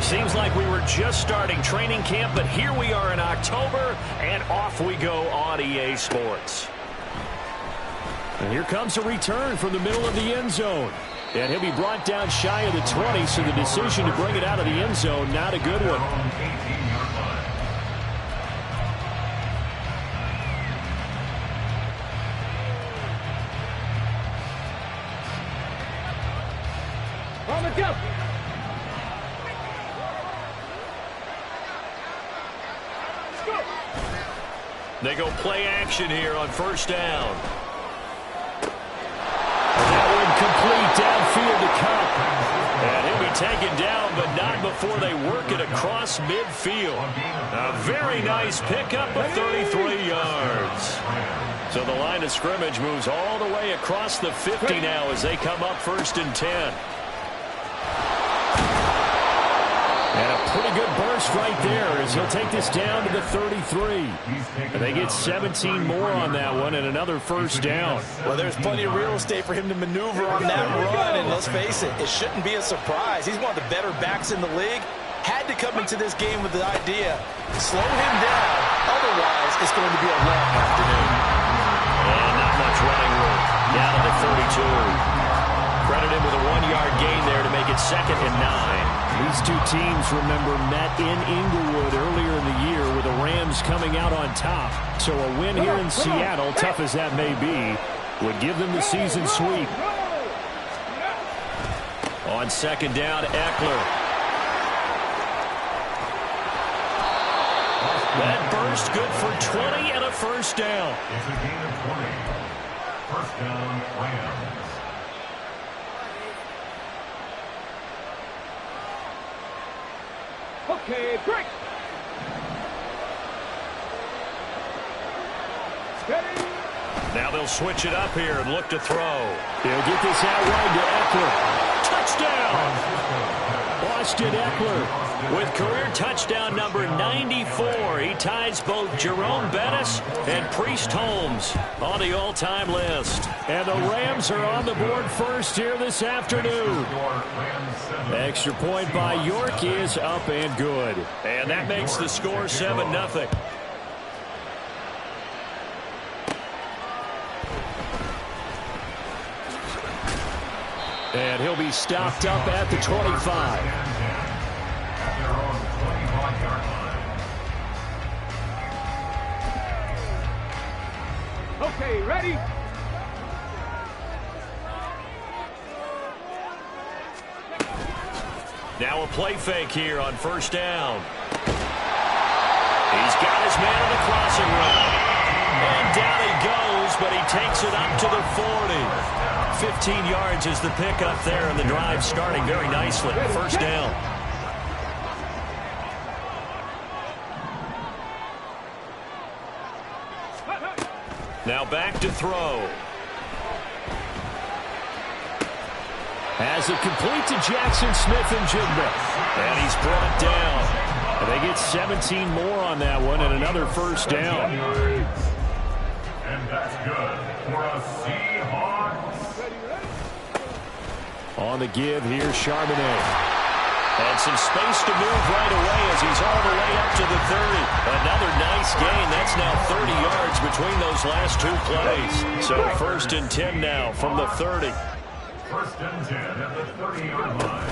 Seems like we were just starting training camp, but here we are in October, and off we go on EA Sports. And here comes a return from the middle of the end zone. And he'll be brought down shy of the 20, so the decision to bring it out of the end zone, not a good one. On the go. They go play action here on first down. That one complete downfield to Kupp. And he'll be taken down, but not before they work it across midfield. A very nice pickup of 33 yards. So the line of scrimmage moves all the way across the 50 now as they come up 1st and 10. And a pretty good burst right there as he'll take this down to the 33. And they get 17 more on that one and another first down. Well, there's plenty of real estate for him to maneuver on that run. And let's face it, it shouldn't be a surprise. He's one of the better backs in the league. Had to come into this game with the idea, slow him down. Otherwise, it's going to be a long afternoon. And not much running room. Down to the 32. Credit him with a 1-yard gain there to make it 2nd and 9. These two teams, remember, met in Inglewood earlier in the year with the Rams coming out on top. So a win here in Seattle, tough as that may be, would give them the season sweep. On 2nd down, Eckler. That burst good for 20 and a first down. It's a gain of 20. First down, Rams. Okay, break. Steady. Now they'll switch it up here and look to throw. He'll get this out wide to Eckler. Touchdown! Austin Eckler with career touchdown number 94. He ties both Jerome Bettis and Priest Holmes on the all-time list. And the Rams are on the board first here this afternoon. Extra point by York is up and good. And that makes the score 7-0. And he'll be stopped up at the 25. Okay, ready? Now a play fake here on first down. He's got his man on the crossing route. And down he goes, but he takes it up to the 40. 15 yards is the pickup there, and the drive starting very nicely. First down. Now back to throw. Has it complete to Jackson Smith-Njigba. And he's brought down. And they get 17 more on that one and another first down. And that's good for a Seahawks. On the give here, Charbonnet. And some space to move right away as he's all the way up to the 30. Another nice gain. That's now 30 yards between those last two plays. So 1st and 10 now from the 30. 1st and 10 at the 30-yard line.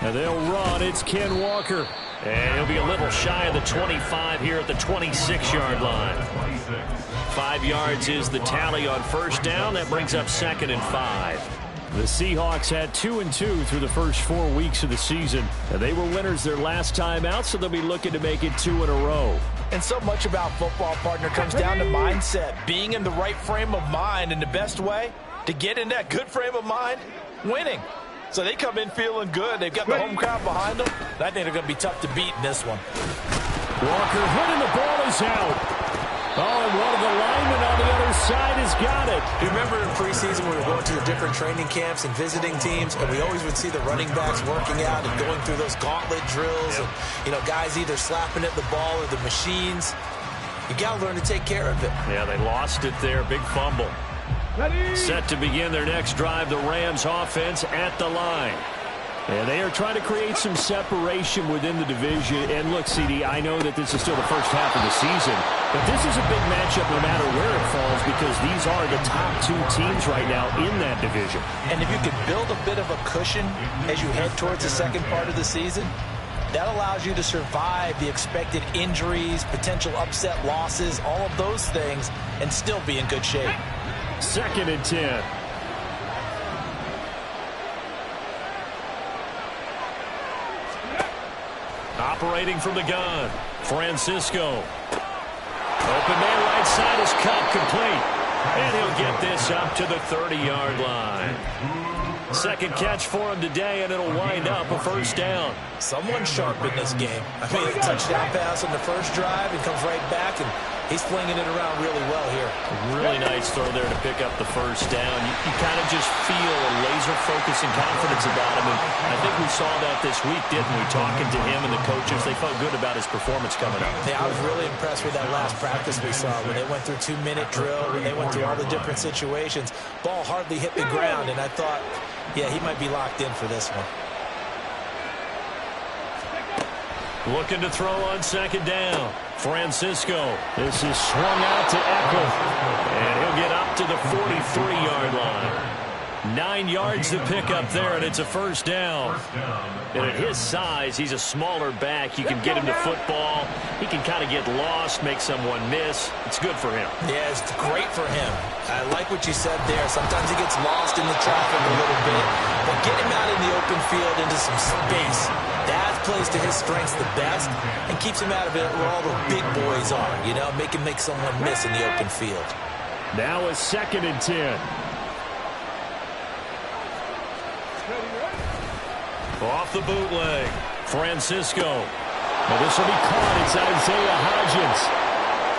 And they'll run. It's Ken Walker. And he'll be a little shy of the 25 here at the 26-yard line. 5 yards is the tally on first down. That brings up 2nd and 5. The Seahawks had 2-2 through the first 4 weeks of the season. And they were winners their last time out, so they'll be looking to make it 2 in a row. And so much about football, partner, comes down to mindset. Being in the right frame of mind, and the best way to get in that good frame of mind, winning. So they come in feeling good. They've got the home crowd behind them. I think they're going to be tough to beat in this one. Walker hitting the ball is out. Oh, and one of the linemen on the other side has got it. You remember in preseason we were going to the different training camps and visiting teams, and we always would see the running backs working out and going through those gauntlet drills, and, you know, guys either slapping at the ball or the machines. You got to learn to take care of it. Yeah, they lost it there. Big fumble. Ready. Set to begin their next drive, the Rams offense at the line. And they are trying to create some separation within the division. And look, CD, I know that this is still the first half of the season, but this is a big matchup no matter where it falls because these are the top two teams right now in that division. And if you can build a bit of a cushion as you head towards the second part of the season, that allows you to survive the expected injuries, potential upset losses, all of those things, and still be in good shape. 2nd and 10. Operating from the gun, Francisco. Open man right side is cut, complete. And he'll get this up to the 30-yard line. Second catch for him today, and it'll wind up a first down. Someone sharp in this game. I mean, a touchdown pass on the first drive and comes right back, and he's flinging it around really well here. Really nice throw there to pick up the first down. You kind of just feel a laser focus and confidence about him, and I think we saw that this week, didn't we? Talking to him and the coaches, they felt good about his performance coming up. Yeah, I was really impressed with that last practice we saw when they went through 2-minute drill, when they went through all the different situations. Ball hardly hit the ground, and I thought, yeah, he might be locked in for this one. Looking to throw on second down. Francisco. This is swung out to Eckler. And he'll get up to the 43-yard line. 9 yards to pick up there, and it's a first down. And at his size, he's a smaller back. You can get him to football. He can kind of get lost, make someone miss. It's good for him. Yeah, it's great for him. I like what you said there. Sometimes he gets lost in the traffic a little bit. But get him out in the open field into some space. That plays to his strengths the best and keeps him out of it where all the big boys are, you know, make him make someone miss in the open field. Now a 2nd and 10. Off the bootleg, Francisco. Well, this will be caught. It's Isaiah Hodgins.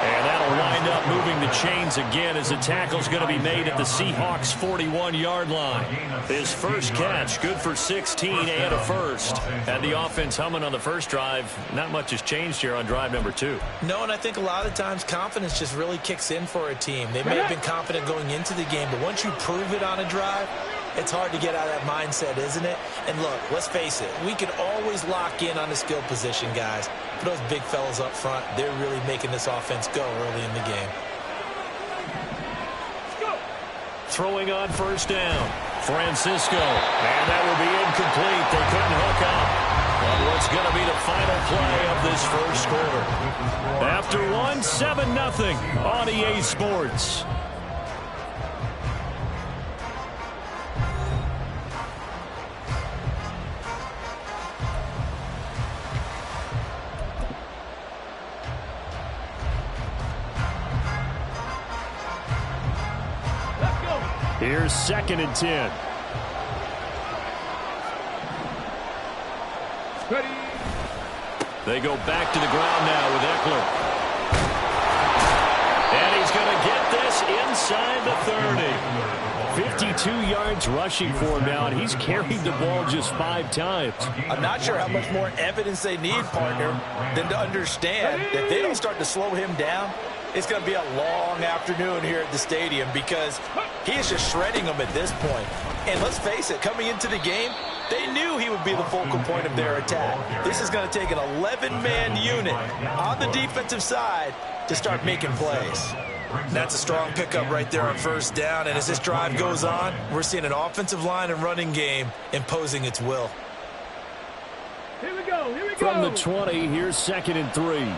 And that'll wind up moving the chains again as the tackle's going to be made at the Seahawks' 41-yard line. His first catch, good for 16 and a first. Had the offense humming on the first drive. Not much has changed here on drive number 2. No, and I think a lot of times confidence just really kicks in for a team. They may have been confident going into the game, but once you prove it on a drive, it's hard to get out of that mindset, isn't it? And look, let's face it, we can always lock in on the skill position, guys. For those big fellas up front, they're really making this offense go early in the game. Throwing on first down, Francisco. And that will be incomplete. They couldn't hook up on what's going to be the final play of this first quarter. After 7-0 on EA Sports. Here's 2nd and 10. They go back to the ground now with Eckler. And he's going to get this inside the 30. 52 yards rushing for him now, and he's carried the ball just 5 times. I'm not sure how much more evidence they need, partner, than to understand that if they don't start to slow him down, it's going to be a long afternoon here at the stadium because he is just shredding them at this point. And let's face it, coming into the game, they knew he would be the focal point of their attack. This is going to take an 11-man unit on the defensive side to start making plays. That's a strong pickup right there on first down. And as this drive goes on, we're seeing an offensive line and running game imposing its will. Here we go. Here we go. From the 20, here's 2nd and 3.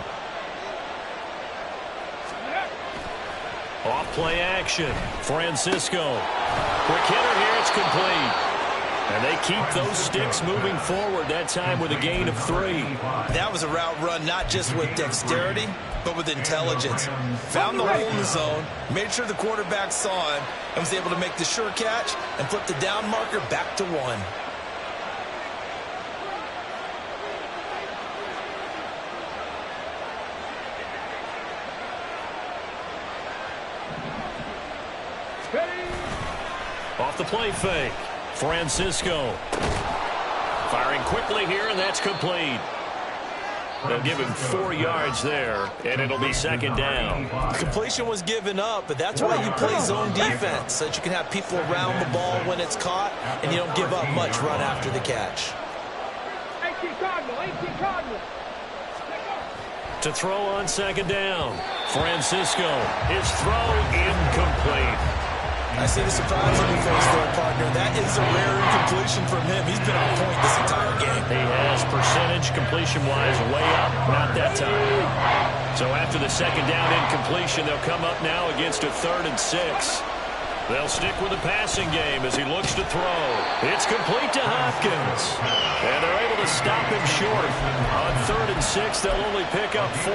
Off play action. Francisco. Quick hitter here. It's complete. And they keep those sticks moving forward, that time with a gain of 3. That was a route run not just with dexterity, but with intelligence. Found the hole in the zone, made sure the quarterback saw him, and was able to make the sure catch and flip the down marker back to 1. Off the play fake. Francisco. Firing quickly here, and that's complete. They'll give him 4 yards there, and it'll be 2nd down. The completion was given up, but that's why you play zone defense, so that you can have people around the ball when it's caught, and you don't give up much run after the catch. To throw on second down. Francisco, his throw incomplete. I see the surprise on your face there, partner. That is a rare incompletion from him. He's been on point this entire game. He has percentage completion-wise way up. Not that time. So after the second down incompletion, they'll come up now against a 3rd and 6. They'll stick with the passing game as he looks to throw. It's complete to Hopkins. And they're able to stop him short. On 3rd and 6, they'll only pick up 4.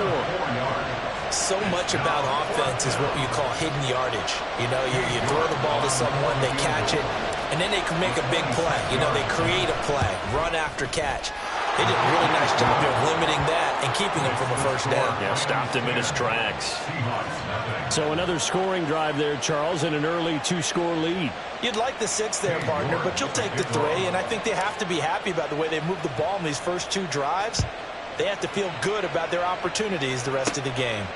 So much about offense is what you call hidden yardage. You know, you throw the ball to someone, they catch it, and then they can make a big play. You know, they create a play, run after catch. They did a really nice job of limiting that and keeping him from a first down. Yeah, stopped him in his tracks. So another scoring drive there, Charles, and an early 2-score lead. You'd like the 6 there, partner, but you'll take the 3, and I think they have to be happy about the way they moved the ball in these first 2 drives. They have to feel good about their opportunities the rest of the game.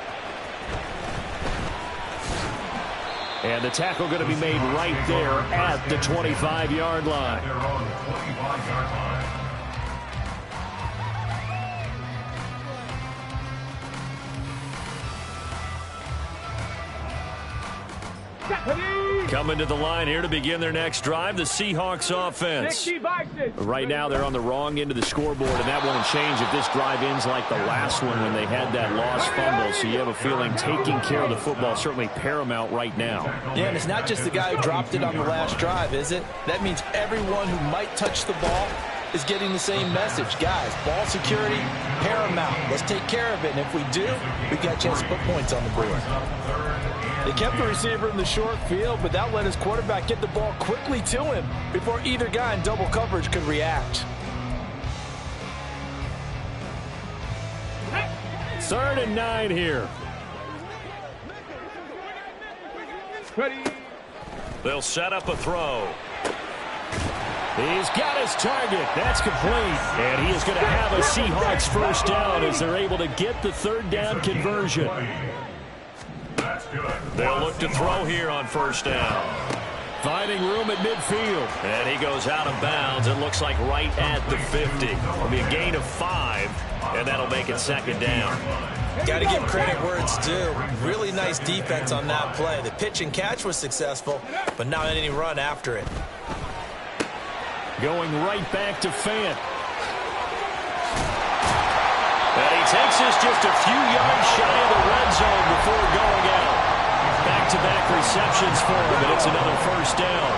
And the tackle going to be made right there at the 25-yard line. They're on the 25-yard line. Coming to the line here to begin their next drive, the Seahawks offense. Right now they're on the wrong end of the scoreboard, and that won't change if this drive ends like the last one when they had that lost fumble. So you have a feeling taking care of the football certainly paramount right now. Yeah, and it's not just the guy who dropped it on the last drive, is it? That means everyone who might touch the ball is getting the same message. Guys, ball security, paramount. Let's take care of it, and if we do, we've got a chance to put points on the board. They kept the receiver in the short field, but that let his quarterback get the ball quickly to him before either guy in double coverage could react. 3rd and 9 here. They'll set up a throw. He's got his target. That's complete. And he is going to have a Seahawks first down as they're able to get the 3rd down conversion. They'll look to throw here on first down. Finding room at midfield. And he goes out of bounds. It looks like right at the 50. It'll be a gain of 5, and that'll make it 2nd down. Got to give credit where it's due. Really nice defense on that play. The pitch and catch was successful, but not any run after it. Going right back to Fant. And he takes us just a few yards shy of the red zone before going out. Back-to-back receptions for him, and it's another first down.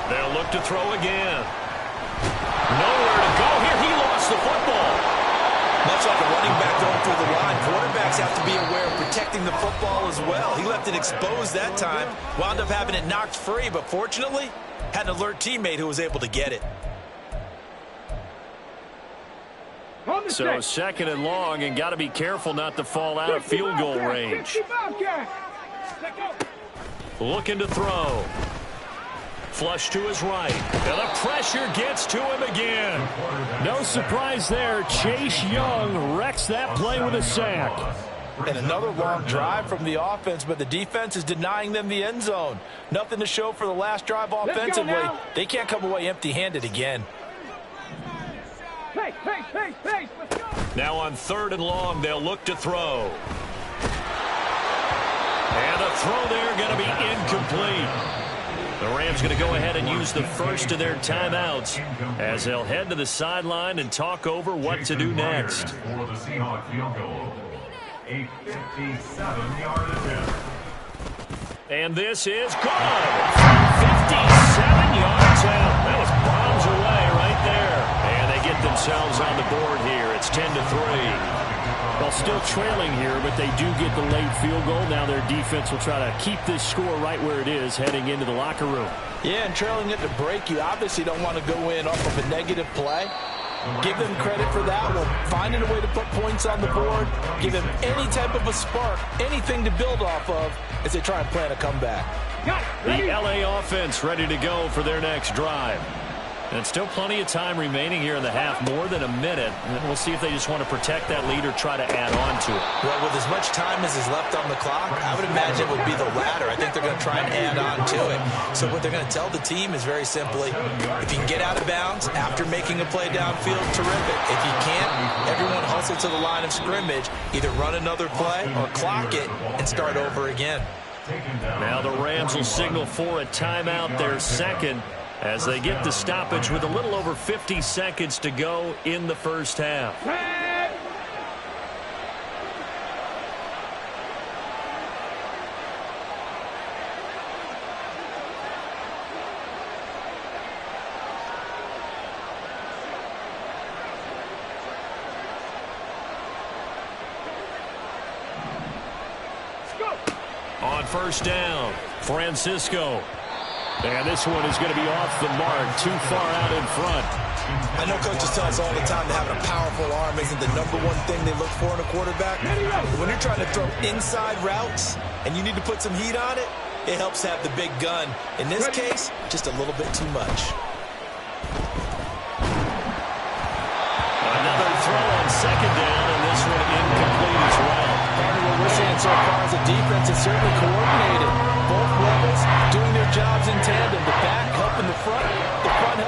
They'll look to throw again. Nowhere to go here. He lost the football. Much like a running back going through the line, quarterbacks have to be aware of protecting the football as well. He left it exposed that time, wound up having it knocked free, but fortunately, had an alert teammate who was able to get it. So 2nd and long, and got to be careful not to fall out of field goal range. Looking to throw. Flush to his right. And the pressure gets to him again. No surprise there. Chase Young wrecks that play with a sack. And another long drive from the offense, but the defense is denying them the end zone. Nothing to show for the last drive offensively. They can't come away empty-handed again. Now on 3rd and long, they'll look to throw. And the throw there going to be incomplete. The Rams going to go ahead and use the first of their timeouts as they'll head to the sideline and talk over what to do next. For the Seahawks field goal, a 57-yard attempt. And this is good. 57 yards out. That was bombs away right there. And they get themselves on the board here. It's 10-3. Well, still trailing here, but they do get the late field goal. Now their defense will try to keep this score right where it is heading into the locker room. Yeah, and trailing at the break, you obviously don't want to go in off of a negative play. Give them credit for that one. Finding a way to put points on the board. Give them any type of a spark, anything to build off of as they try and plan a comeback. The LA offense ready to go for their next drive. And still plenty of time remaining here in the half, more than a minute. And we'll see if they just want to protect that lead or try to add on to it. Well, with as much time as is left on the clock, I would imagine it would be the latter. I think they're going to try and add on to it. So what they're going to tell the team is very simply, if you can get out of bounds after making a play downfield, terrific. If you can't, everyone hustle to the line of scrimmage, either run another play or clock it and start over again. Now the Rams will signal for a timeout, their second, as they get the stoppage with a little over 50 seconds to go in the first half. On first down, Francisco. And this one is going to be off the mark, too far out in front. I know coaches tell us all the time that having a powerful arm isn't the number one thing they look for in a quarterback. But when you're trying to throw inside routes and you need to put some heat on it, it helps have the big gun. In this case, just a little bit too much. Another throw on second down, and this one incomplete as well. And what we're seeing so far is the defense is certainly coordinated. Both levels doing their jobs in tandem. The back helping the front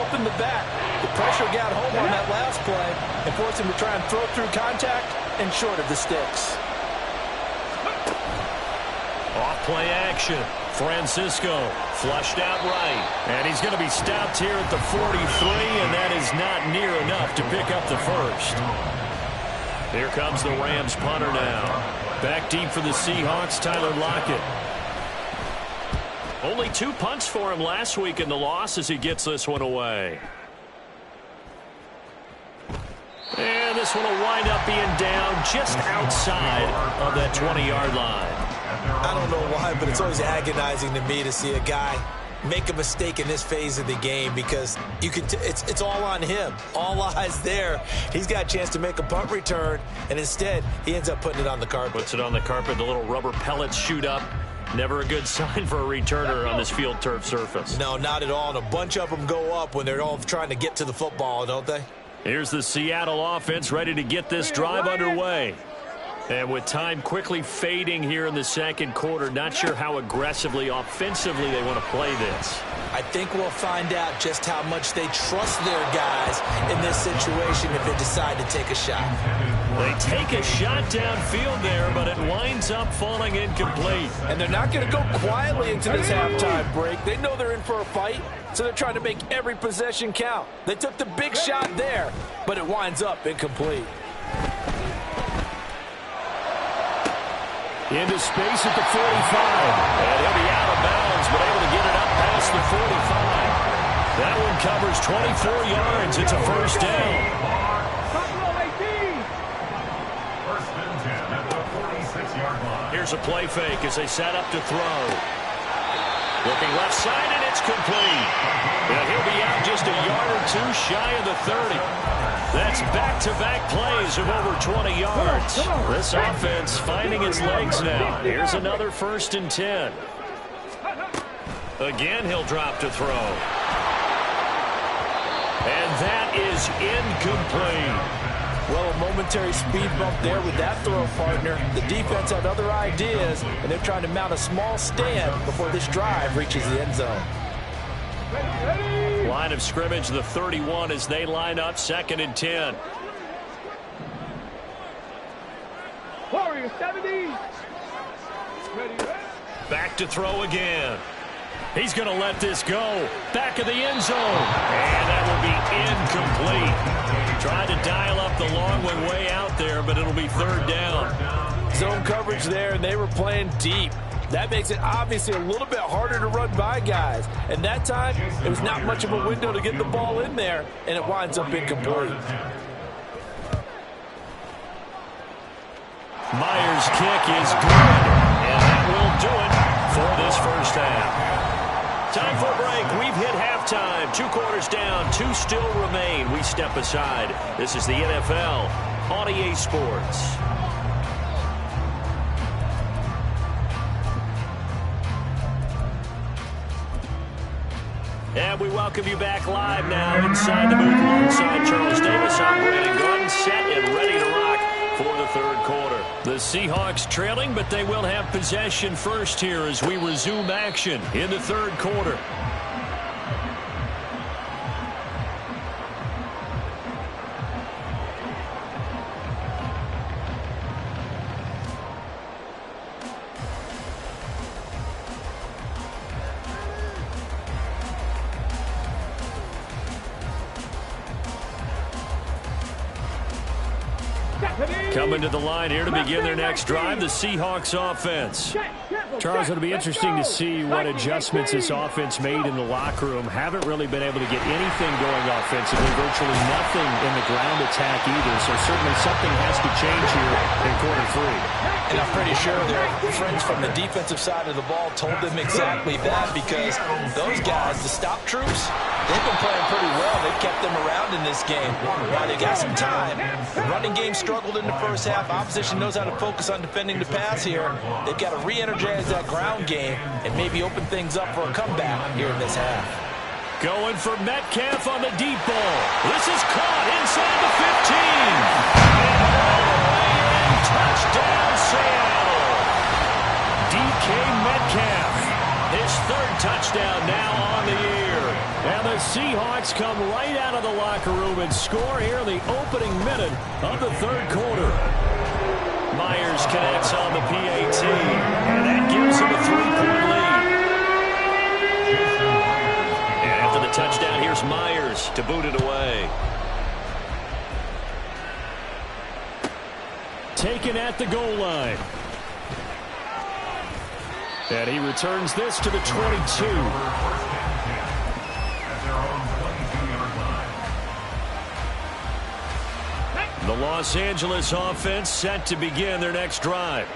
helping the back. The pressure got home on that last play and forced him to try and throw through contact and short of the sticks. Off play action. Francisco flushed out right. And he's going to be stopped here at the 43, and that is not near enough to pick up the first. Here comes the Rams punter now. Back deep for the Seahawks, Tyler Lockett. Only 2 punts for him last week in the loss as he gets this one away. And this one will wind up being down just outside of that 20-yard line. I don't know why, but it's always agonizing to me to see a guy make a mistake in this phase of the game, because you can it's all on him. All eyes there. He's got a chance to make a punt return, and instead he ends up putting it on the carpet. Puts it on the carpet. The little rubber pellets shoot up. Never a good sign for a returner on this field turf surface. No, not at all. And a bunch of them go up when they're all trying to get to the football, don't they? Here's the Seattle offense ready to get this drive underway. And with time quickly fading here in the second quarter, not sure how aggressively, offensively they want to play this. I think we'll find out just how much they trust their guys in this situation if they decide to take a shot. They take a shot downfield there, but it winds up falling incomplete. And they're not going to go quietly into this halftime break. They know they're in for a fight, so they're trying to make every possession count. They took the big shot there, but it winds up incomplete. Into space at the 45. And he'll be out of bounds, but able to get it up past the 45. That one covers 24 yards. It's a first down. First and 10 at the 46-yard line. Here's a play fake as they set up to throw. Looking left side, and it's complete. And he'll be out just a yard or two shy of the 30. That's back-to-back plays of over 20 yards. This offense finding its legs now. Here's another first and 10. Again, he'll drop to throw. And that is incomplete. Well, a momentary speed bump there with that throw, partner. The defense had other ideas, and they're trying to mount a small stand before this drive reaches the end zone. Line of scrimmage, the 31, as they line up, second and 10. Warrior 70. Back to throw again. He's going to let this go. Back of the end zone. And that will be incomplete. Tried to dial up the long one way out there, but it'll be third down. Zone coverage there, and they were playing deep. That makes it obviously a little bit harder to run by guys. And that time, it was not much of a window to get the ball in there, and it winds up incomplete. Myers' kick is good, and that will do it for this first half. Time for a break. We've hit halftime. 2 quarters down, 2 still remain. We step aside. This is the NFL on EA Sports. And we welcome you back live now inside the booth alongside Charles Davis. I'm Brandon Gaudin, set and ready to rock for the third quarter. The Seahawks trailing, but they will have possession first here as we resume action in the third quarter. Coming to the line here to begin their next drive, the Seahawks offense. Charles, it'll be interesting to see what adjustments this offense made in the locker room. Haven't really been able to get anything going offensively, virtually nothing in the ground attack either, so certainly something has to change here in quarter three. And I'm pretty sure their friends from the defensive side of the ball told them exactly that, because those guys, the stop troops, they've been playing pretty well. They've kept them around in this game. Now they got some time. The running game struggled in the first half. Opposition knows how to focus on defending the pass here. They've got to re-energize that ground game and maybe open things up for a comeback here in this half. Going for Metcalf on the deep ball. This is caught inside the 15. And all the way in. Touchdown, Seattle. DK Metcalf. His third touchdown now on the year. And the Seahawks come right out of the locker room and score here in the opening minute of the third quarter. Myers connects on the PAT, and that gives him a 3-point lead. And after the touchdown, here's Myers to boot it away. Taken at the goal line. And he returns this to the 22. The Los Angeles offense set to begin their next drive.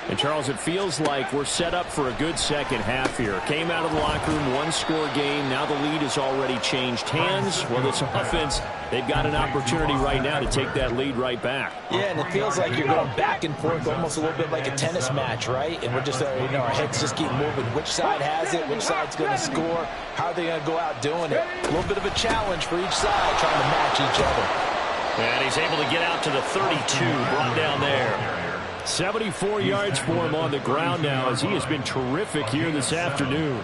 And, Charles, it feels like we're set up for a good second half here. Came out of the locker room, one-score game. Now the lead has already changed hands. Well, this offense, they've got an opportunity right now to take that lead right back. Yeah, and it feels like you're going back and forth almost a little bit like a tennis match, right? And we're just, our heads just keep moving. Which side has it? Which side's going to score? How are they going to go out doing it? A little bit of a challenge for each side trying to match each other. And he's able to get out to the 32, brought down there. 74 yards for him on the ground now, as he has been terrific here this afternoon.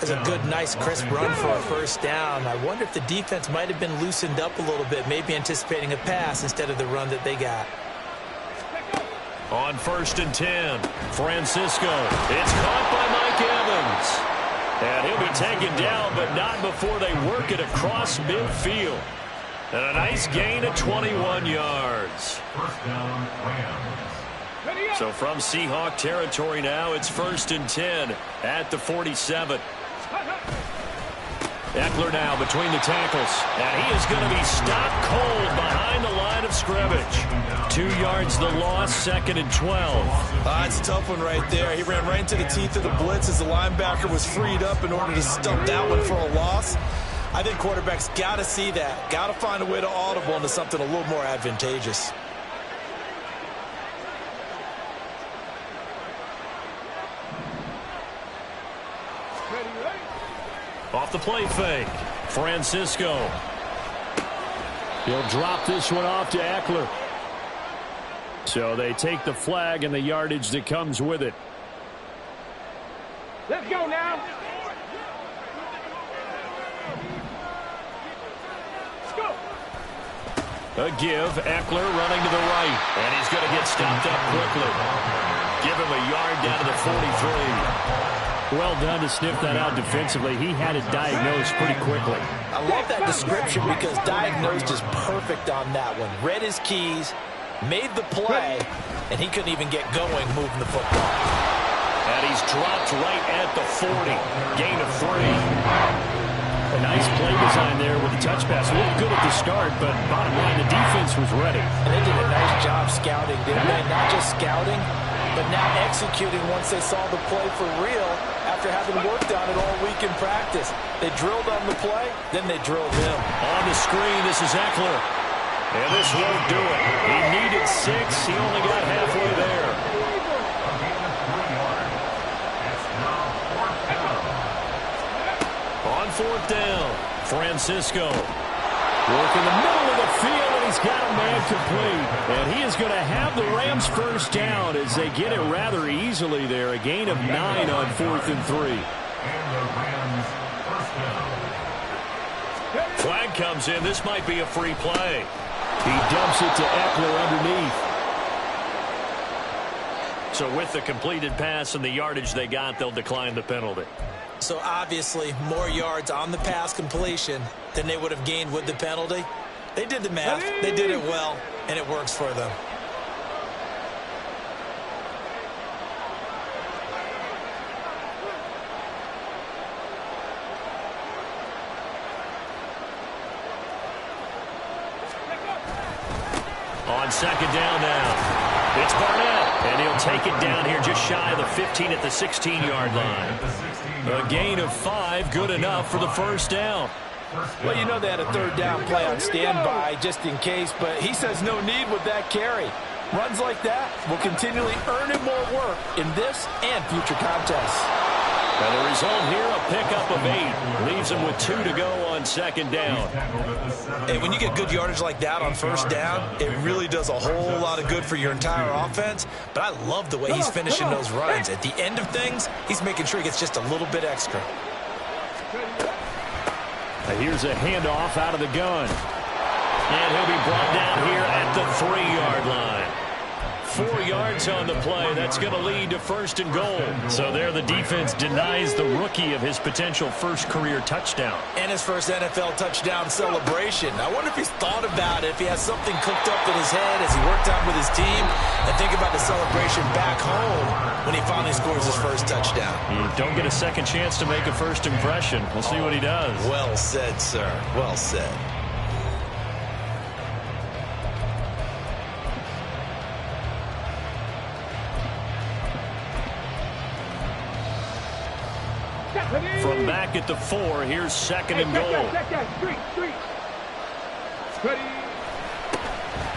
It's a good, nice, crisp run for a first down. I wonder if the defense might have been loosened up a little bit, maybe anticipating a pass instead of the run that they got. On 1st and 10, Francisco. It's caught by Mike Evans. And he'll be taken down, but not before they work it across midfield. And a nice gain of 21 yards. First down, Rams. So from Seahawk territory now, it's 1st and 10 at the 47. Eckler now between the tackles. And he is going to be stopped cold behind the line of scrimmage. 2 yards the loss, 2nd and 12. It's a tough one right there. He ran right into the teeth of the blitz as the linebacker was freed up in order to stump that one for a loss. I think quarterbacks got to see that. Got to find a way to audible into something a little more advantageous. Off the play fake, Francisco. He'll drop this one off to Eckler. So they take the flag and the yardage that comes with it. Let's go now. Let's go. A give, Eckler running to the right. And he's going to get stopped up quickly. Give him a yard down to the 43. Well done to sniff that out defensively. He had it diagnosed pretty quickly. I love that description because diagnosed is perfect on that one. Read his keys, made the play, and he couldn't even get going moving the football. And he's dropped right at the 40. Gain of 3. A nice play design there with the touch pass. Looked good at the start, but bottom line, the defense was ready. And they did a nice job scouting, didn't they? Not just scouting, but now executing once they saw the play for real after having worked on it all week in practice. They drilled on the play, then they drilled him. On the screen, this is Eckler. And this won't do it. He needed 6. He only got halfway there. On 4th down. Francisco working the middle of the field, and he's got a man complete. And he is going to have the Rams first down as they get it rather easily there. A gain of 9 on 4th and 3. And the Rams first down. Flag comes in. This might be a free play. He dumps it to Eckler underneath. So with the completed pass and the yardage they got, they'll decline the penalty. So obviously more yards on the pass completion than they would have gained with the penalty. They did the math. They did it well, and it works for them. On 2nd down now. It's Barnett, and he'll take it down here just shy of the 15 at the 16-yard line. A gain of 5, good enough for the first down. Well, you know they had a 3rd down play on standby just in case, but he says no need with that carry. Runs like that will continually earn him more work in this and future contests. And the result here, a pickup of 8. Leaves him with 2 to go on 2nd down. Hey, when you get good yardage like that on 1st down, it really does a whole lot of good for your entire offense. But I love the way he's finishing those runs. At the end of things, he's making sure he gets just a little bit extra. Here's a handoff out of the gun. And he'll be brought down here at the 3-yard line. 4 yards on the play. That's going to lead to 1st and goal. So there the defense denies the rookie of his potential first career touchdown. And his first NFL touchdown celebration. I wonder if he's thought about it, if he has something cooked up in his head as he worked out with his team, and think about the celebration back home when he finally scores his first touchdown. You don't get a second chance to make a first impression. We'll see what he does. Well said, sir. Well said. From back at the 4, here's 2nd and goal.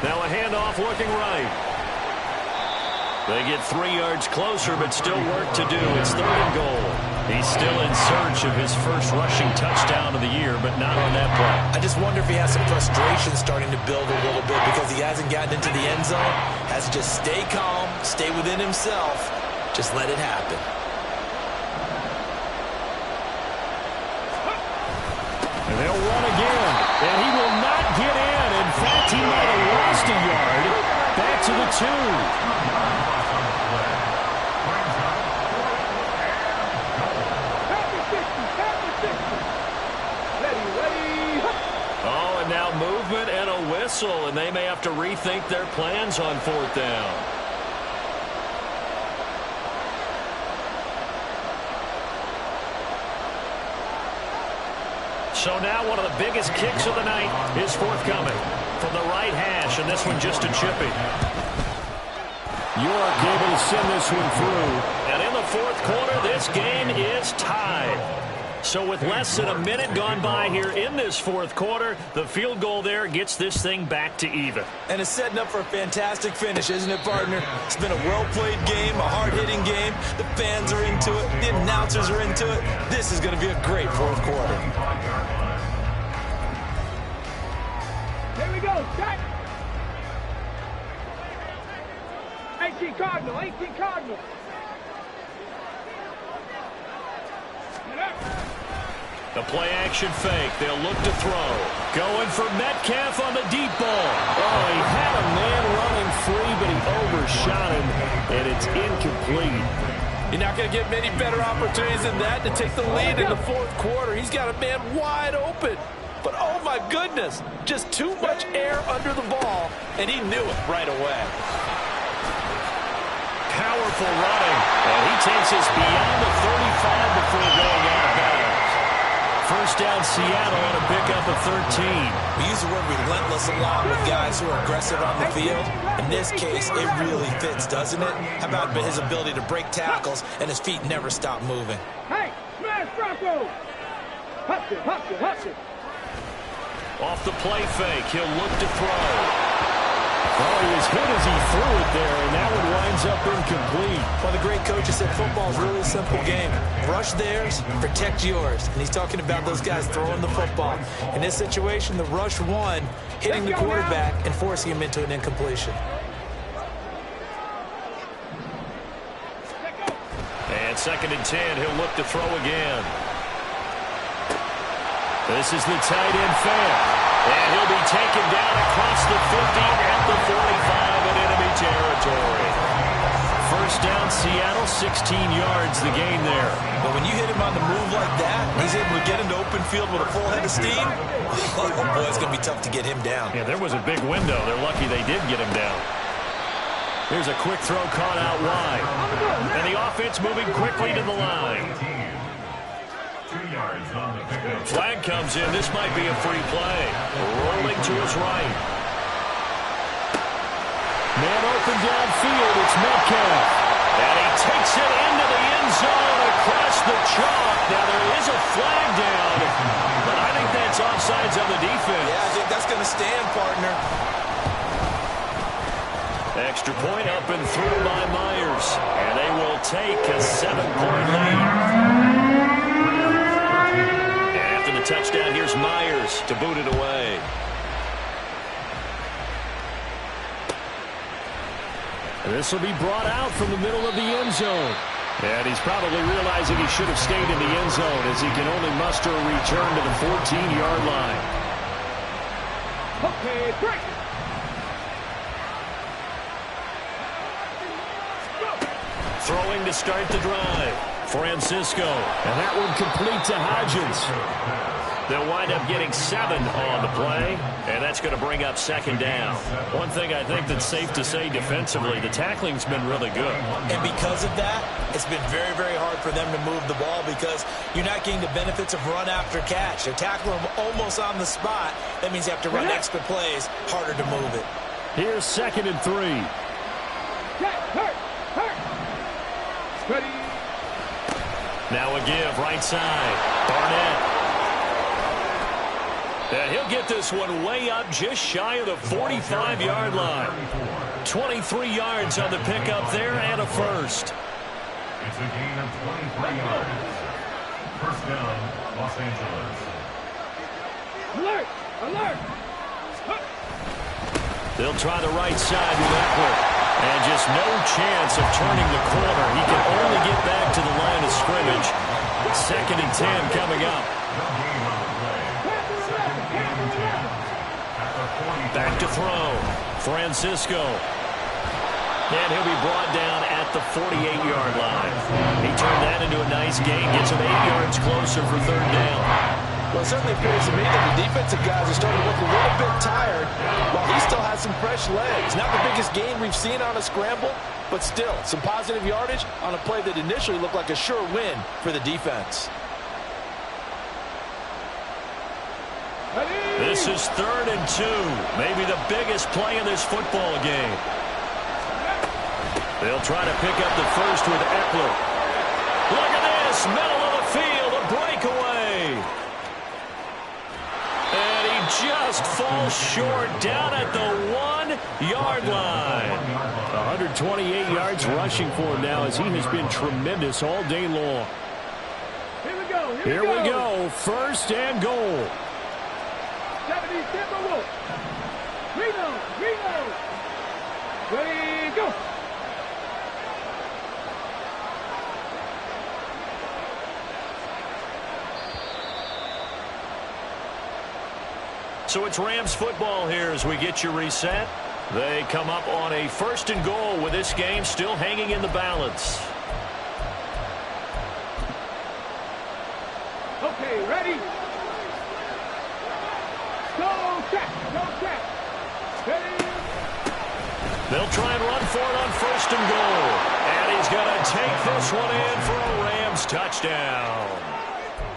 Now a handoff looking right. They get 3 yards closer, but still work to do. It's 3rd and goal. He's still in search of his first rushing touchdown of the year, but not on that play. I just wonder if he has some frustration starting to build a little bit because he hasn't gotten into the end zone. Has to just stay calm, stay within himself, just let it happen. And they'll run again, and he will not get in. In fact, he might have lost a yard. Back to the 2. Oh, and now movement and a whistle, and they may have to rethink their plans on 4th down. So now one of the biggest kicks of the night is forthcoming from the right hash, and this one just a chippy. York able to send this one through. And in the 4th quarter, this game is tied. So with less than a minute gone by here in this 4th quarter, the field goal there gets this thing back to even. And it's setting up for a fantastic finish, isn't it, partner? It's been a well-played game, a hard-hitting game. The fans are into it. The announcers are into it. This is going to be a great 4th quarter. Here we go, set. 18 Cardinal, 18 Cardinal. The play action fake. They'll look to throw. Going for Metcalf on the deep ball. Oh, he had a man running free, but he overshot him, and it's incomplete. You're not going to get many better opportunities than that to take the lead in the 4th quarter. He's got a man wide open. But, oh, my goodness, just too much air under the ball, and he knew it right away. Powerful running, and he takes us beyond the 35 before going out of bounds. First down, Seattle on a pickup of 13. We use the word relentless a lot with guys who are aggressive on the field. In this case, it really fits, doesn't it? How about his ability to break tackles and his feet never stop moving? Hey, smash Bronco! Hustle, hustle, hustle. Off the play fake, he'll look to throw. Oh, he was hit as he threw it there, and that one winds up incomplete. Well, the great coach has said football is really a simple game. Rush theirs, protect yours. And he's talking about those guys throwing the football. In this situation, the rush won, hitting the quarterback and forcing him into an incompletion. And 2nd and 10, he'll look to throw again. This is the tight end fake. And he'll be taken down across the 50 at the 45 in enemy territory. First down, Seattle, 16 yards the gain there. But when you hit him on the move like that, he's able to get into open field with a full head of steam. Oh, boy, it's going to be tough to get him down. Yeah, there was a big window. They're lucky they did get him down. Here's a quick throw caught out wide. And the offense moving quickly to the line. 2 yards on the pickup. Flag comes in. This might be a free play. Rolling to his right. Man open downfield. It's Metcalf. And he takes it into the end zone across the chalk. Now there is a flag down, but I think that's offsides on the defense. Yeah, I think that's going to stand, partner. Extra point up and through by Myers. And they will take a 7-point lead. After the touchdown, here's Myers to boot it away. And this will be brought out from the middle of the end zone. And he's probably realizing he should have stayed in the end zone as he can only muster a return to the 14-yard line. Okay, break. Throwing to start the drive. Francisco. And that one complete to Hodgins. They'll wind up getting 7 on the play, and that's going to bring up 2nd down. One thing I think that's safe to say defensively, the tackling's been really good. And because of that, it's been very, very hard for them to move the ball because you're not getting the benefits of run after catch. They're tackling them almost on the spot. That means you have to run extra plays, harder to move it. Here's 2nd and 3. Hurt. Ready. Now a give, right side. Barnett. And he'll get this one way up just shy of the 45-yard line. 23 yards on the pickup there and a first. It's a gain of 23 yards. First down, Los Angeles. Alert. They'll try the right side with Eckler. And just no chance of turning the corner. He can only get back to the line of scrimmage. 2nd and 10 coming up. Back to throw. Francisco. And he'll be brought down at the 48-yard line. He turned that into a nice gain. Gets him 8 yards closer for 3rd down. Well, it certainly appears to me that the defensive guys are starting to look a little bit tired while he still has some fresh legs. Not the biggest gain we've seen on a scramble, but still some positive yardage on a play that initially looked like a sure win for the defense. This is 3rd and 2. Maybe the biggest play in this football game. They'll try to pick up the first with Eckler. Look at this. Middle of the field. A breakaway. And he just falls short down at the 1-yard line. 128 yards rushing for him now as he has been tremendous all day long. Here we go. 1st and goal. 77 Wolf. Reload. Ready, go. So it's Rams football here as we get you reset. They come up on a 1st and goal with this game still hanging in the balance. Okay, ready. Go check. Ready. They'll try and run for it on 1st and goal. And he's going to take this one in for a Rams touchdown.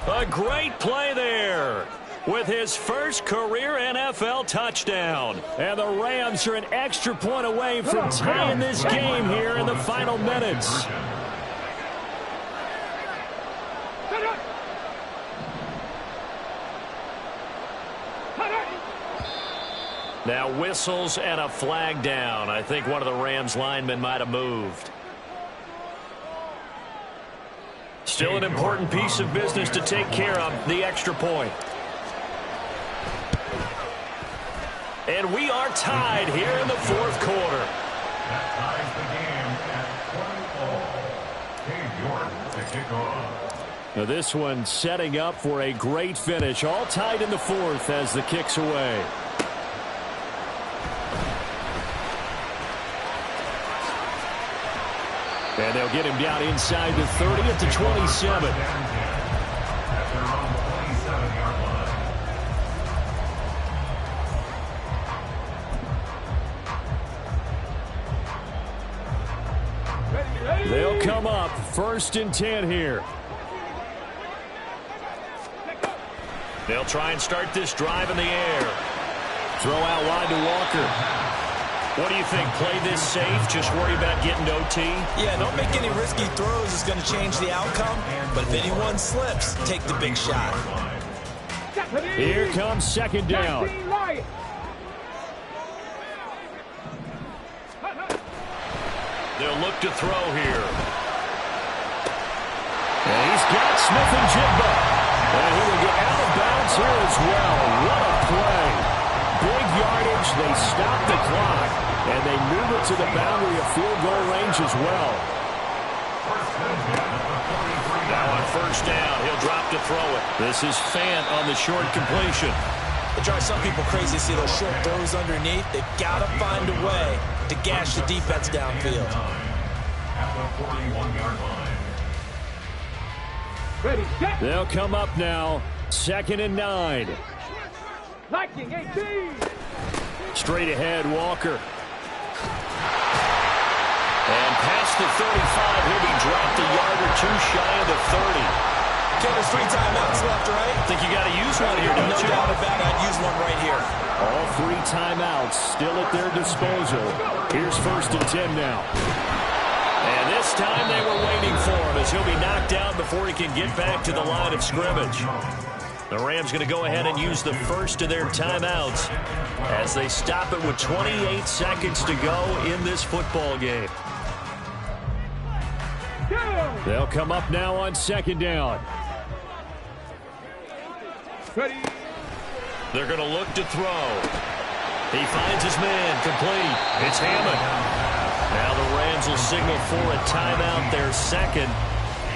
A great play there with his first career NFL touchdown. And the Rams are an extra point away from tying this game here in the final minutes. Now whistles and a flag down. I think one of the Rams linemen might have moved. Still an important piece of business to take care of, the extra point. And we are tied here in the fourth quarter. That ties the game at 20 all. Dave York to kick off. Now this one setting up for a great finish. All tied in the fourth as the kick's away. And they'll get him down inside the 30 at the 27. At their own 27-yard line. They'll come up 1st and 10 here. They'll try and start this drive in the air. Throw out wide to Walker. What do you think? Play this safe? Just worry about getting OT? Yeah, don't make any risky throws. It's going to change the outcome. But if anyone slips, take the big shot. Here comes 2nd down. They'll look to throw here. And he's got Smith-Njigba. And he will get out of bounds here as well. What a play. Big yardage. They stop the clock. And they move it to the boundary of field goal range as well. Now on 1st down, he'll drop to throw it. This is Fant on the short completion. It drives some people crazy to see those short throws underneath. They've got to find a way to gash the defense downfield. At the 41-yard line. Ready, set. They'll come up now. 2nd and 9. Liking 18. Straight ahead, Walker. And past the 35, he'll be dropped a yard or two shy of the 30. Okay, there's 3 timeouts left, right? I think you got to use one here, don't No you? doubt about it. I'd use one right here. All 3 timeouts still at their disposal. Here's 1st and 10 now. And this time they were waiting for him as he'll be knocked out before he can get back to the line of scrimmage. The Rams going to go ahead and use the first of their timeouts as they stop it with 28 seconds to go in this football game. They'll come up now on 2nd down. Ready. They're going to look to throw. He finds his man complete. It's Hammond. Now the Rams will signal for a timeout, their 2nd.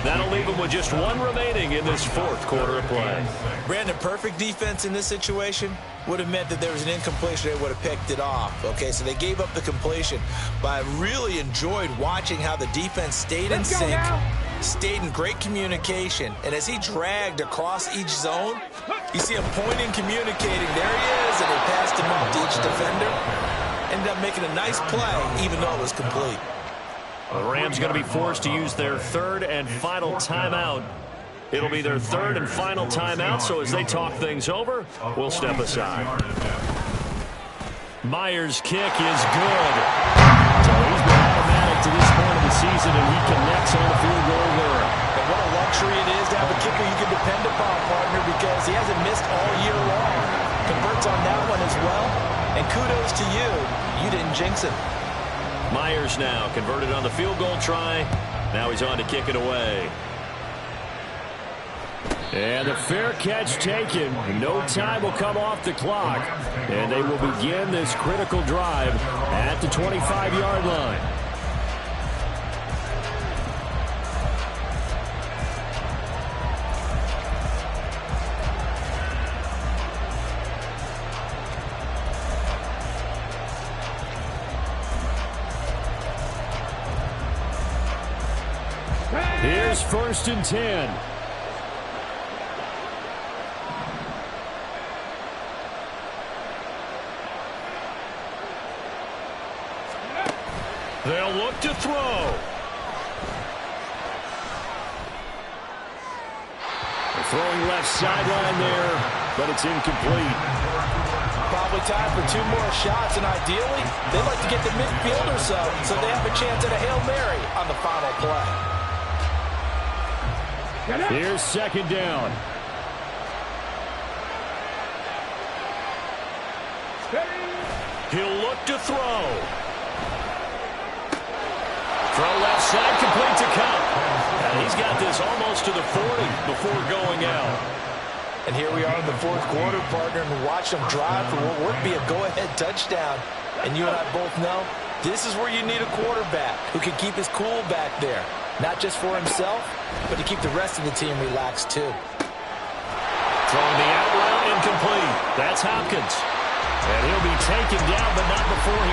That'll leave them with just 1 remaining in this 4th quarter of play. Brandon, perfect defense in this situation would have meant that there was an incompletion. They would have picked it off. Okay, so they gave up the completion. But I really enjoyed watching how the defense stayed in sync, stayed in great communication. And as he dragged across each zone, you see him pointing, communicating. There he is, and they passed him off to each defender. Ended up making a nice play, even though it was complete. The Rams going to be forced to use their 3rd and final timeout. It'll be their 3rd and final timeout, so as they talk things over, we'll step aside. Myers' kick is good. So he's been automatic to this point of the season, and he connects on the field goal there. And what a luxury it is to have a kicker you can depend upon, partner, because he hasn't missed all year long. Converts on that one as well. And kudos to you. You didn't jinx it. Myers now converted on the field goal try. Now he's on to kick it away. And the fair catch taken. No time will come off the clock. And they will begin this critical drive at the 25-yard line. Here's 1st and 10. They'll look to throw. They're throwing left sideline there, but it's incomplete. Probably time for 2 more shots, and ideally, they'd like to get to midfield or so they have a chance at a Hail Mary on the final play. Here's 2nd down. He'll look to throw. Throw left side, complete to Kupp. And he's got this almost to the 40 before going out. And here we are in the fourth quarter, partner, and watch them drive for what would be a go-ahead touchdown. And you and I both know this is where you need a quarterback who can keep his cool back there. Not just for himself, but to keep the rest of the team relaxed too. Throwing the out route, incomplete. That's Hopkins. And he'll be taken down, but not before he